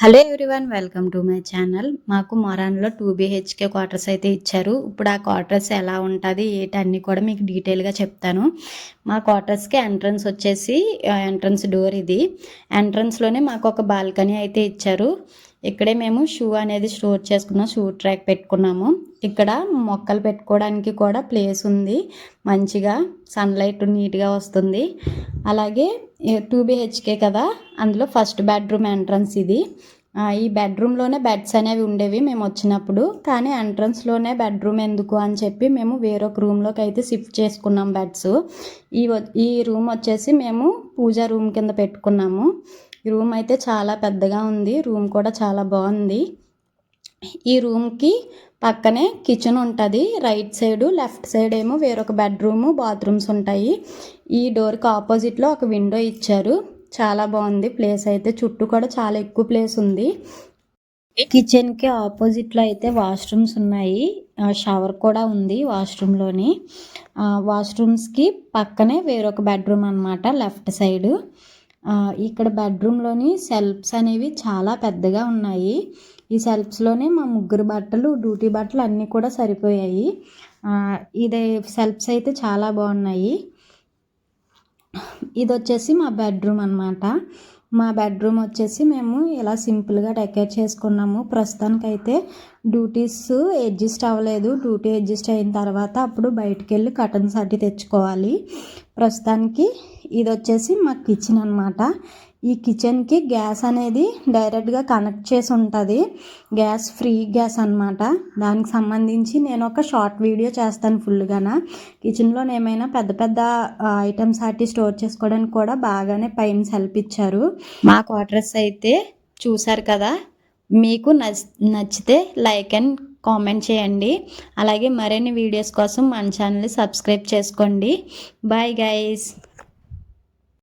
Hello everyone, welcome to my channel. మాకు మొరాన్లో 2 BHK quarters అయితే ఇచ్చారు. ఇప్పుడు ఆ క్వార్టర్స్ ఎలా ఉంటుంది అన్నీ కూడా మీకు డీటెయిల్గా చెప్తాను. మా క్వార్టర్స్కి ఎంట్రన్స్ వచ్చేసి ఎంట్రన్స్ డోర్ ఇది. ఎంట్రన్స్లోనే మాకు ఒక బాల్కనీ అయితే ఇచ్చారు. ఇక్కడే మేము షూ అనేది స్టోర్ చేసుకున్నాం, షూ ట్రాక్ పెట్టుకున్నాము. ఇక్కడ మొక్కలు పెట్టుకోవడానికి కూడా ప్లేస్ ఉంది, మంచిగా సన్లైట్ నీట్గా వస్తుంది. అలాగే 2 BHK కదా, అందులో ఫస్ట్ బెడ్రూమ్ ఎంట్రన్స్ ఇది. ఈ బెడ్రూమ్లోనే బెడ్స్ అనేవి ఉండేవి మేము వచ్చినప్పుడు, కానీ ఎంట్రన్స్లోనే బెడ్రూమ్ ఎందుకు అని చెప్పి మేము వేరొక రూమ్లోకి అయితే షిఫ్ట్ చేసుకున్నాం బెడ్స్. ఈ రూమ్ వచ్చేసి మేము పూజా రూమ్ కింద పెట్టుకున్నాము. ఈ రూమ్ అయితే చాలా పెద్దగా ఉంది, రూమ్ కూడా చాలా బాగుంది. ఈ రూమ్కి పక్కనే కిచెన్ ఉంటుంది, రైట్ సైడు లెఫ్ట్ సైడ్ ఏమో వేరొక బెడ్రూము బాత్రూమ్స్ ఉంటాయి. ఈ డోర్కి ఆపోజిట్లో ఒక విండో ఇచ్చారు, చాలా బాగుంది ప్లేస్ అయితే. చుట్టూ కూడా చాలా ఎక్కువ ప్లేస్ ఉంది. కిచెన్కి ఆపోజిట్లో అయితే వాష్రూమ్స్ ఉన్నాయి, షవర్ కూడా ఉంది వాష్రూమ్లోని. వాష్రూమ్స్కి పక్కనే వేరొక బెడ్రూమ్ అనమాట లెఫ్ట్ సైడు. ఇక్కడ బెడ్రూమ్లోని సెల్ఫ్స్ అనేవి చాలా పెద్దగా ఉన్నాయి. ఈ సెల్ఫ్స్లోనే మా ముగ్గురు బట్టలు, డ్యూటీ బట్టలు అన్నీ కూడా సరిపోయాయి. ఇదే సెల్ఫ్స్ అయితే చాలా బాగున్నాయి. ఇది వచ్చేసి మా బెడ్రూమ్ అనమాట. మా బెడ్రూమ్ వచ్చేసి మేము ఇలా సింపుల్గా డెకరేట్ చేసుకున్నాము. ప్రస్తుతానికైతే డ్యూటీస్ అడ్జస్ట్ అవ్వలేదు. డ్యూటీ అడ్జస్ట్ అయిన తర్వాత అప్పుడు బయటికి వెళ్ళి కర్టన్స్ అట్టి తెచ్చుకోవాలి. ప్రస్తుతానికి ఇది వచ్చేసి మా కిచెన్ అనమాట. ఈ కిచెన్కి గ్యాస్ అనేది డైరెక్ట్గా కనెక్ట్ చేసి ఉంటుంది, గ్యాస్ ఫ్రీ గ్యాస్ అనమాట. దానికి సంబంధించి నేను ఒక షార్ట్ వీడియో చేస్తాను ఫుల్గాన. కిచెన్లో ఏమైనా పెద్ద పెద్ద ఐటమ్స్ అట్టి స్టోర్ చేసుకోవడానికి కూడా బాగానే పైన సెల్ఫ్ ఇచ్చారు. మా క్వార్టర్స్ అయితే చూసారు కదా, మీకు నచ్చితే లైక్ అండ్ కామెంట్ చేయండి. అలాగే మరిన్ని వీడియోస్ కోసం మన ఛానల్ని సబ్స్క్రైబ్ చేసుకోండి. Bye guys.